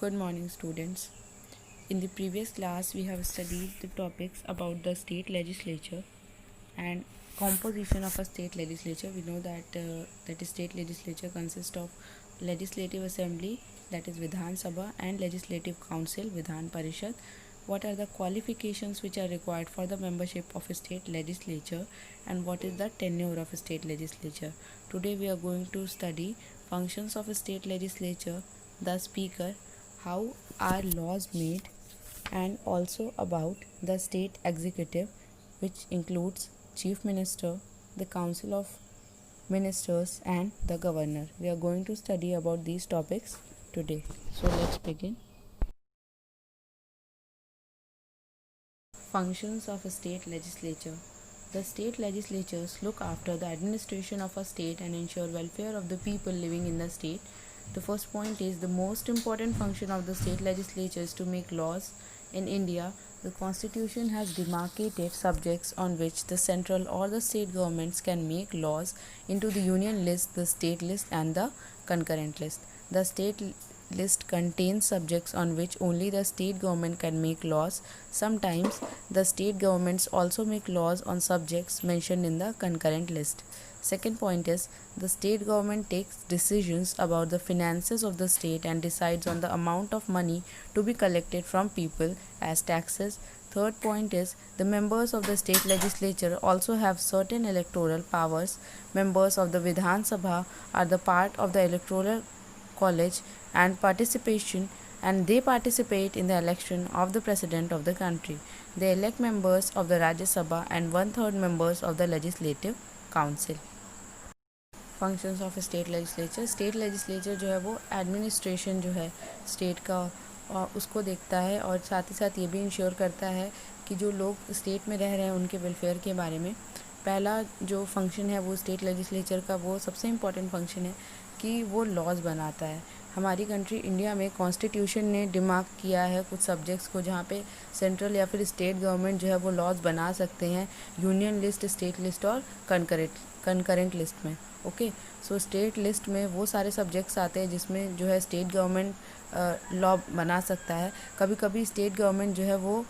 Good morning, students. In the previous class, we have studied the topics about the state legislature and composition of a state legislature. We know that a state legislature consists of legislative assembly, that is Vidhan Sabha, and legislative council, Vidhan Parishad. What are the qualifications which are required for the membership of a state legislature, and what is the tenure of a state legislature? Today we are going to study functions of a state legislature, the speaker, how are laws made, and also about the state executive, which includes chief minister, the council of ministers, and the governor. We are going to study about these topics today. So let's begin. Functions of a state legislature. The state legislatures look after the administration of a state and ensure welfare of the people living in the state. The first point is the most important function of the state legislature is to make laws. In India, the constitution has demarcated subjects on which the central or the state governments can make laws into the union list, the state list, and the concurrent list. The state list contains subjects on which only the state government can make laws. Sometimes the state governments also make laws on subjects mentioned in the concurrent list. Second point is the state government takes decisions about the finances of the state and decides on the amount of money to be collected from people as taxes. Third point is the members of the state legislature also have certain electoral powers. Members of the Vidhan Sabha are the part of the electoral college and they participate in the election of the president of the country. They elect members of the Rajya Sabha and 1/3 members of the legislative council. Functions of state legislature. State legislature जो है वो administration जो है state का उसको देखता है और साथ ही साथ ये भी इंश्योर करता है कि जो लोग स्टेट में रह रहे हैं उनके वेलफेयर के बारे में. पहला जो फंक्शन है वो स्टेट लेजिस्लेचर का वो सबसे इम्पॉर्टेंट फंक्शन है कि वो लॉज बनाता है. हमारी कंट्री इंडिया में कॉन्स्टिट्यूशन ने डिमार्क किया है कुछ सब्जेक्ट्स को जहाँ पे सेंट्रल या फिर स्टेट गवर्नमेंट जो है वो लॉज बना सकते हैं यूनियन लिस्ट, स्टेट लिस्ट और कंकरेंट लिस्ट में. ओके, सो स्टेट लिस्ट में वो सारे सब्जेक्ट्स आते हैं जिसमें जो है स्टेट गवर्नमेंट लॉ बना सकता है. कभी कभी स्टेट गवर्नमेंट जो है वो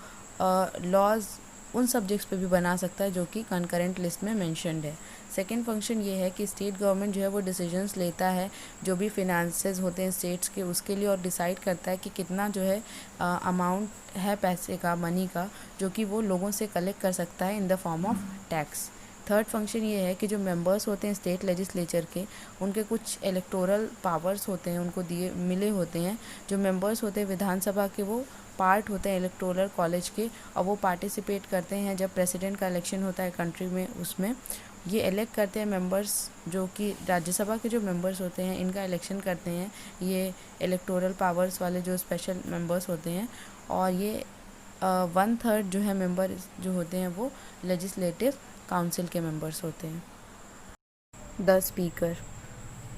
लॉज उन सब्जेक्ट्स पे भी बना सकता है जो कि कंकरेंट लिस्ट में मेंशन्ड है. सेकेंड फंक्शन ये है कि स्टेट गवर्नमेंट जो है वो डिसीजंस लेता है जो भी फिनांसेस होते हैं स्टेट्स के उसके लिए और डिसाइड करता है कि कितना जो है अमाउंट है पैसे का, मनी का, जो कि वो लोगों से कलेक्ट कर सकता है इन the form of tax. Third function ये है कि जो मेंबर्स होते हैं स्टेट लेजिस्लेचर के उनके कुछ इलेक्टोरल पावर्स होते हैं, उनको दिए मिले होते हैं. जो मेंबर्स होते हैं विधानसभा के वो पार्ट होते हैं इलेक्टोरल कॉलेज के और वो पार्टिसिपेट करते हैं जब प्रेसिडेंट का इलेक्शन होता है कंट्री में. उसमें ये इलेक्ट करते हैं मेंबर्स जो कि राज्यसभा के जो मेंबर्स होते हैं इनका इलेक्शन करते हैं ये इलेक्टोरल पावर्स वाले जो स्पेशल मेंबर्स होते हैं. और ये 1/3 जो है मेंबर जो होते हैं वो लेजिस्लेटिव काउंसिल के मेंबर्स होते हैं. The speaker.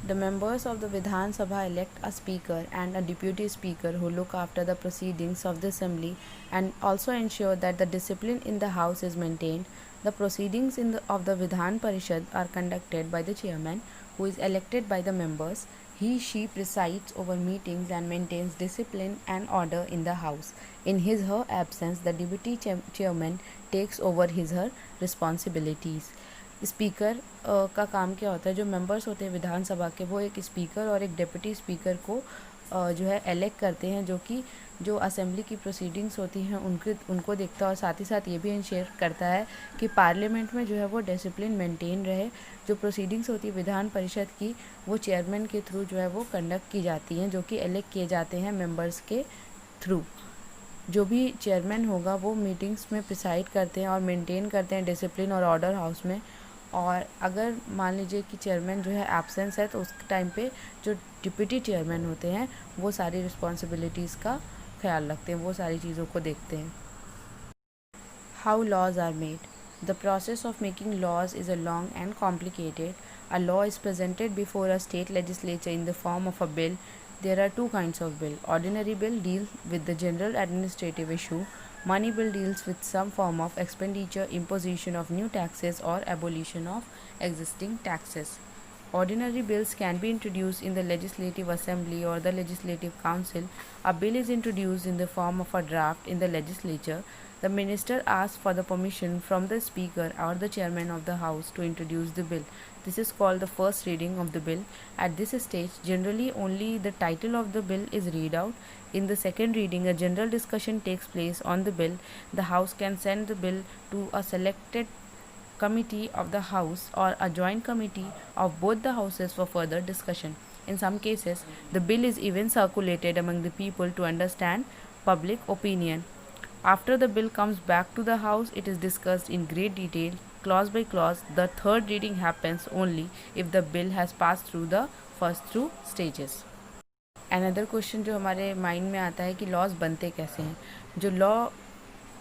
The members of the Vidhan Sabha elect a speaker and a deputy speaker who look after the proceedings of the assembly and also ensure that the discipline in the house is maintained. The proceedings of the Vidhan Parishad are conducted by the chairman who is elected by the members. She presides over meetings and maintains discipline and order in the house. In her absence, the deputy chairman takes over her responsibilities. Speaker का काम क्या होता है, जो members होते हैं विधानसभा के वो एक स्पीकर और एक डिप्टी स्पीकर को जो है इलेक्ट करते हैं जो कि जो असेंबली की प्रोसीडिंग्स होती हैं उनको देखता है और साथ ही साथ ये भी इंश्योर करता है कि पार्लियामेंट में जो है वो डिसिप्लिन मेंटेन रहे. जो प्रोसीडिंग्स होती है विधान परिषद की वो चेयरमैन के थ्रू जो है वो कंडक्ट की जाती हैं जो कि इलेक्ट किए जाते हैं मेंबर्स के थ्रू. जो भी चेयरमैन होगा वो मीटिंग्स में प्रिसाइड करते हैं और मेंटेन करते हैं डिसिप्लिन और ऑर्डर हाउस में. और अगर मान लीजिए कि चेयरमैन जो है एब्सेंस है तो उस टाइम पे जो डिप्टी चेयरमैन होते हैं वो सारी रिस्पॉन्सिबिलिटीज़ का ख्याल रखते हैं, वो सारी चीज़ों को देखते हैं. How laws are made. The process of making laws is a long and complicated. A law is presented before a state legislature in the form of a bill. There are two kinds of bill. Ordinary bill deals with the general administrative issue. Money bill deals with some form of expenditure, imposition of new taxes or abolition of existing taxes. Ordinary bills can be introduced in the Legislative Assembly or the Legislative Council. A bill is introduced in the form of a draft in the legislature. The minister asks for the permission from the Speaker or the Chairman of the House to introduce the bill. This is called the first reading of the bill. At this stage, generally only the title of the bill is read out. In the second reading, a general discussion takes place on the bill. The House can send the bill to a selected committee of the House or a joint committee of both the houses for further discussion. In some cases, the bill is even circulated among the people to understand public opinion. After the bill comes back to the House, it is discussed in great detail, clause by clause. The third reading happens only if the bill has passed through the first two stages. Another question जो हमारे mind में आता है कि laws बनते कैसे हैं. जो लॉ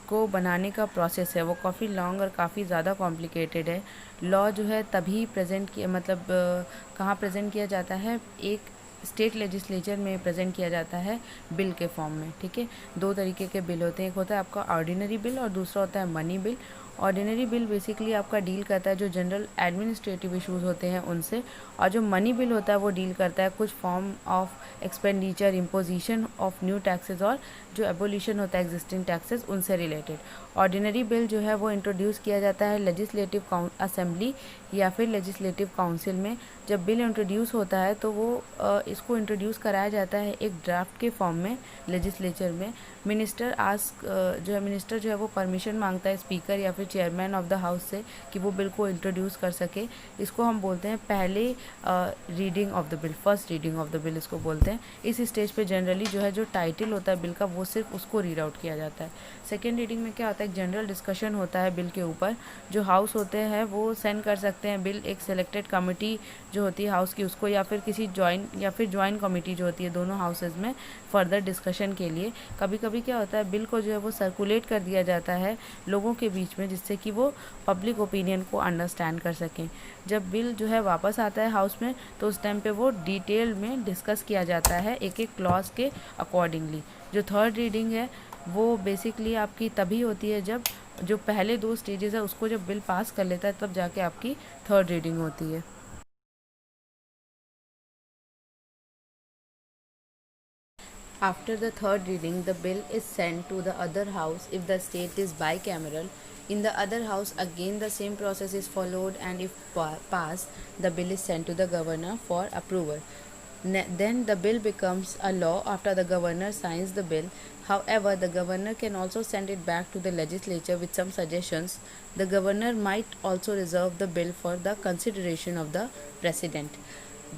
को बनाने का प्रोसेस है वो काफ़ी लॉन्ग और काफ़ी ज़्यादा कॉम्प्लिकेटेड है. लॉ जो है तभी प्रेजेंट किया मतलब कहाँ प्रेजेंट किया जाता है, एक स्टेट लेजिस्लेचर में प्रेजेंट किया जाता है बिल के फॉर्म में. ठीक है, दो तरीके के बिल होते हैं, एक होता है आपका ऑर्डिनरी बिल और दूसरा होता है money bill. Ordinary bill basically आपका डील करता है जो जनरल एडमिनिस्ट्रेटिव इश्यूज होते हैं उनसे, और जो मनी बिल होता है वो डील करता है कुछ form of expenditure, imposition of new taxes और जो एबोलिशन होता है एग्जिस्टिंग टैक्सेस उनसे रिलेटेड. ऑर्डिनरी बिल जो है वो इंट्रोड्यूस किया जाता है लेजिस्लेटिव असेंबली या फिर लेजिस्लेटिव काउंसिल में. जब बिल इंट्रोड्यूस होता है तो वो इसको इंट्रोड्यूस कराया जाता है एक ड्राफ्ट के फॉर्म में लेजिस्लेचर में. मिनिस्टर मिनिस्टर जो है वो परमिशन मांगता है स्पीकर या फिर चेयरमैन ऑफ द हाउस से कि वो बिल को इंट्रोड्यूस कर सके. इसको हम बोलते हैं पहले reading of the bill, first reading of the bill इसको बोलते हैं. इस स्टेज पे जनरली जो है जो टाइटल होता है बिल का वो सिर्फ उसको रीड आउट किया जाता है. सेकेंड रीडिंग में क्या होता है, एक जनरल डिस्कशन होता है बिल के ऊपर. जो हाउस होते हैं वो सेंड कर सकते हैं बिल एक सेलेक्टेड कमेटी जो होती है हाउस की उसको, या फिर किसी ज्वाइंट कमेटी जो होती है दोनों हाउसेज में फर्दर डिस्कशन के लिए. कभी कभी क्या होता है बिल को जो है वो सर्कुलेट कर दिया जाता है लोगों के बीच में जिससे कि वो पब्लिक ओपिनियन को अंडरस्टैंड कर सकें. जब बिल जो है वापस आता है हाउस में तो उस टाइम पे वो डिटेल में डिस्कस किया जाता है एक एक क्लॉज के अकॉर्डिंगली. जो थर्ड रीडिंग है वो बेसिकली आपकी तभी होती है जब जो पहले दो स्टेजेस है उसको जब बिल पास कर लेता है तब जाके आपकी थर्ड रीडिंग होती है. After the third reading, the bill is sent to the other house if the state is bicameral. In the other house, again the same process is followed, and if passed, the bill is sent to the governor for approval. Then the bill becomes a law after the governor signs the bill. However, the governor can also send it back to the legislature with some suggestions. The governor might also reserve the bill for the consideration of the president.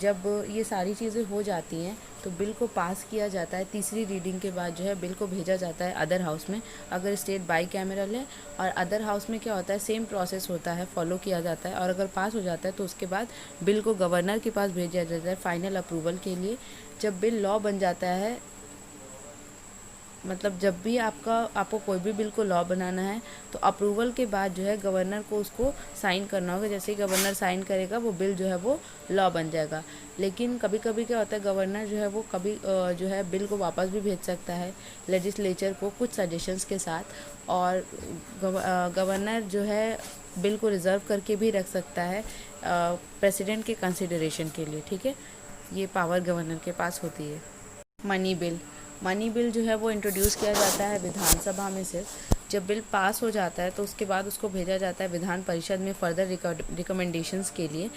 जब ये सारी चीज़ें हो जाती हैं तो bill को पास किया जाता है. तीसरी रीडिंग के बाद जो है बिल को भेजा जाता है अदर हाउस में अगर स्टेट बाई कैमरल है, और अदर हाउस में क्या होता है सेम प्रोसेस होता है, फॉलो किया जाता है, और अगर पास हो जाता है तो उसके बाद बिल को गवर्नर के पास भेजा जाता है फाइनल अप्रूवल के लिए. जब बिल लॉ बन जाता है, मतलब जब भी आपको कोई भी बिल को लॉ बनाना है तो अप्रूवल के बाद जो है गवर्नर को उसको साइन करना होगा. जैसे ही गवर्नर साइन करेगा वो बिल जो है वो लॉ बन जाएगा. लेकिन कभी कभी क्या होता है गवर्नर जो है वो कभी जो है बिल को वापस भी भेज सकता है लेजिस्लेचर को कुछ सजेशंस के साथ, और गवर्नर जो है बिल को रिज़र्व करके भी रख सकता है प्रेसिडेंट के कंसिडरेशन के लिए. ठीक है, ये पावर गवर्नर के पास होती है. मनी बिल जो है वो इंट्रोड्यूस किया जाता है विधानसभा में से. जब बिल पास हो जाता है तो उसके बाद उसको भेजा जाता है विधान परिषद में फर्दर रिकमेंडेशंस के लिए,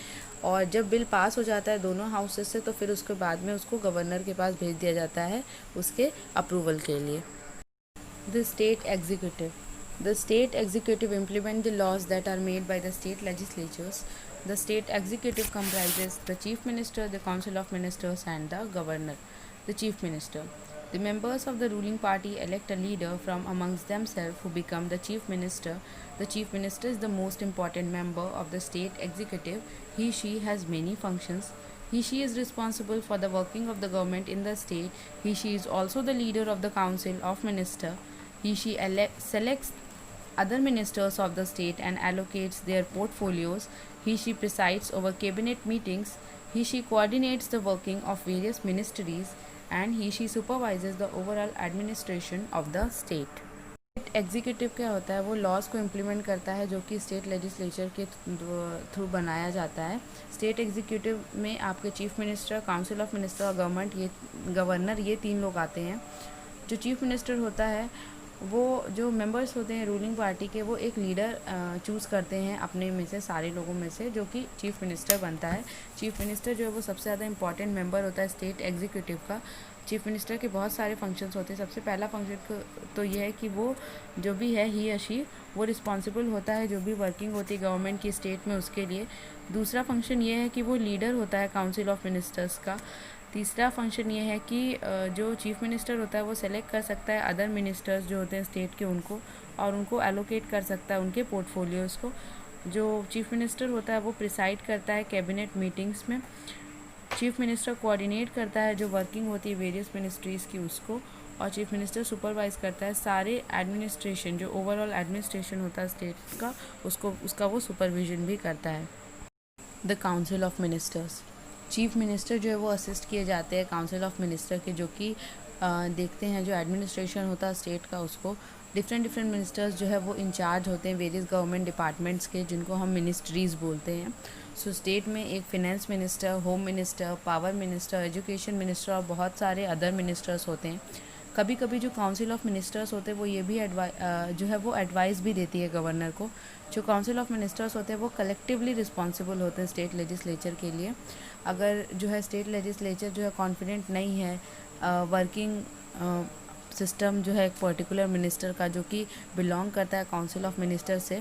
और जब बिल पास हो जाता है दोनों हाउसेस से तो फिर उसके बाद में उसको गवर्नर के पास भेज दिया जाता है उसके अप्रूवल के लिए. The state executive implement the laws that are made by the state legislatures. The state executive comprises the chief minister, the council of ministers, and the governor. The chief minister. The members of the ruling party elect a leader from amongst themselves who become the chief minister. The chief minister is the most important member of the state executive. He/she has many functions. He/she is responsible for the working of the government in the state. He/she is also the leader of the council of ministers. He/she selects other ministers of the state and allocates their portfolios. He/she presides over cabinet meetings. He/she coordinates the working of various ministries, and he/she supervises the overall administration of the state. Executive क्या होता है, वो laws को implement करता है जो कि state legislature के थ्रू बनाया जाता है। स्टेट एग्जीक्यूटिव में आपके chief minister, council of minister और गवर्नर ये 3 लोग आते हैं। जो चीफ मिनिस्टर होता है, वो जो मेंबर्स होते हैं रूलिंग पार्टी के, वो एक लीडर चूज़ करते हैं अपने में से, सारे लोगों में से, जो कि चीफ मिनिस्टर बनता है। चीफ मिनिस्टर जो है वो सबसे ज़्यादा इंपॉर्टेंट मेंबर होता है स्टेट एग्जीक्यूटिव का। चीफ मिनिस्टर के बहुत सारे फंक्शंस होते हैं। सबसे पहला फंक्शन तो ये है कि वो जो भी है ही या शी, वो रिस्पॉन्सिबल होता है जो भी वर्किंग होती है गवर्नमेंट की स्टेट में उसके लिए। दूसरा फंक्शन ये है कि वो लीडर होता है काउंसिल ऑफ मिनिस्टर्स का। तीसरा फंक्शन ये है कि जो चीफ मिनिस्टर होता है वो सेलेक्ट कर सकता है अदर मिनिस्टर्स जो होते हैं स्टेट के उनको, और उनको एलोकेट कर सकता है उनके पोर्टफोलियोज़ को। जो चीफ मिनिस्टर होता है वो प्रिसाइड करता है कैबिनेट मीटिंग्स में। चीफ मिनिस्टर कोऑर्डिनेट करता है जो वर्किंग होती है वेरियस मिनिस्ट्रीज़ की उसको, और चीफ मिनिस्टर सुपरवाइज करता है सारे एडमिनिस्ट्रेशन, जो ओवरऑल एडमिनिस्ट्रेशन होता है स्टेट का, उसका वो सुपरविजन भी करता है। The council of ministers, chief minister जो है वो असिस्ट किए जाते हैं काउंसिल ऑफ मिनिस्टर के, जो कि देखते हैं जो एडमिनिस्ट्रेशन होता है स्टेट का उसको। डिफरेंट मिनिस्टर्स जो है वो इंचार्ज होते हैं वेरियस गवर्नमेंट डिपार्टमेंट्स के, जिनको हम मिनिस्ट्रीज़ बोलते हैं। सो स्टेट में एक finance minister, home minister, power minister, education minister और बहुत सारे अदर मिनिस्टर्स होते हैं। कभी कभी जो काउंसिल ऑफ मिनिस्टर्स होते हैं वो ये भी जो है वो एडवाइस भी देती है गवर्नर को। जो काउंसिल ऑफ मिनिस्टर्स होते हैं वो कलेक्टिवली रिस्पॉन्सिबल होते हैं स्टेट लेजिस्लेचर के लिए। अगर जो है स्टेट लेजिस्लेचर जो है कॉन्फिडेंट नहीं है वर्किंग सिस्टम जो है एक पर्टिकुलर मिनिस्टर का, जो कि बिलोंग करता है काउंसिल ऑफ मिनिस्टर से,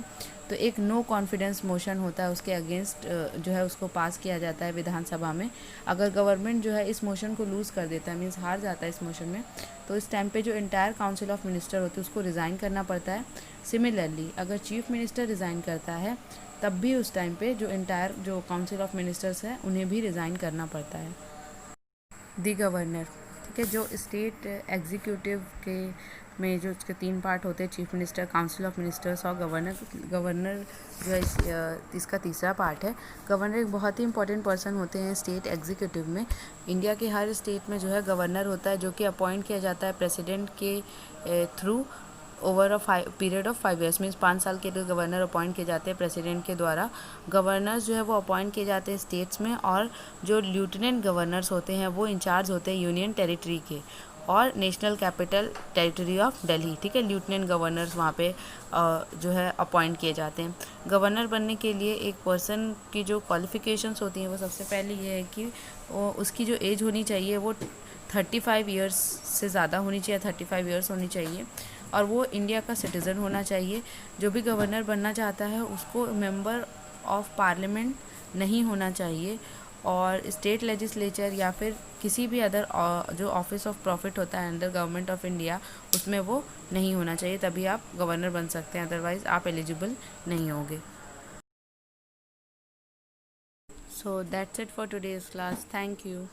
तो एक नो कॉन्फिडेंस मोशन होता है उसके अगेंस्ट, जो है उसको पास किया जाता है विधानसभा में। अगर गवर्नमेंट जो है इस मोशन को लूज़ कर देता है, मीन्स हार जाता है इस मोशन में, तो इस टाइम पे जो इंटायर काउंसिल ऑफ मिनिस्टर होते हैं उसको रिज़ाइन करना पड़ता है। सिमिलरली अगर चीफ मिनिस्टर रिज़ाइन करता है तब भी उस टाइम पे जो इंटायर जो काउंसिल ऑफ मिनिस्टर्स है उन्हें भी रिज़ाइन करना पड़ता है। दी गवर्नर, ठीक है, जो स्टेट एग्जीक्यूटिव के में जो उसके 3 पार्ट होते हैं, chief minister, council of ministers और गवर्नर। गवर्नर जो है इसका तीसरा पार्ट है। गवर्नर एक बहुत ही इंपॉर्टेंट पर्सन होते हैं स्टेट एग्जीक्यूटिव में। इंडिया के हर स्टेट में जो है गवर्नर होता है, जो कि अपॉइंट किया जाता है प्रेसिडेंट के through over a period of 5 years, means 5 साल के लिए गवर्नर अपॉइंट किए जाते हैं प्रेसिडेंट के द्वारा। गवर्नर्स जो है वो अपॉइंट किए जाते हैं स्टेट्स में, और जो लेफ्टिनेंट गवर्नर्स होते हैं वो इंचार्ज होते हैं यूनियन टेरिटरी के और national capital territory of Delhi, ठीक है। लेफ्टिनेंट गवर्नर्स वहाँ पे जो है अपॉइंट किए जाते हैं। गवर्नर बनने के लिए एक पर्सन की जो क्वालिफ़िकेशंस होती हैं वो सबसे पहले ये है कि उसकी जो एज होनी चाहिए वो 35 ईयर्स से ज़्यादा होनी चाहिए, 35 ईयर्स होनी चाहिए, और वो इंडिया का सिटीज़न होना चाहिए। जो भी गवर्नर बनना चाहता है उसको मेंबर ऑफ पार्लियामेंट नहीं होना चाहिए, और स्टेट लेजिस्लेचर या फिर किसी भी अदर जो ऑफिस ऑफ प्रॉफिट होता है अंडर गवर्नमेंट ऑफ इंडिया उसमें वो नहीं होना चाहिए, तभी आप गवर्नर बन सकते हैं, अदरवाइज़ आप एलिजिबल नहीं होंगे। So that's it for today's class. Thank you.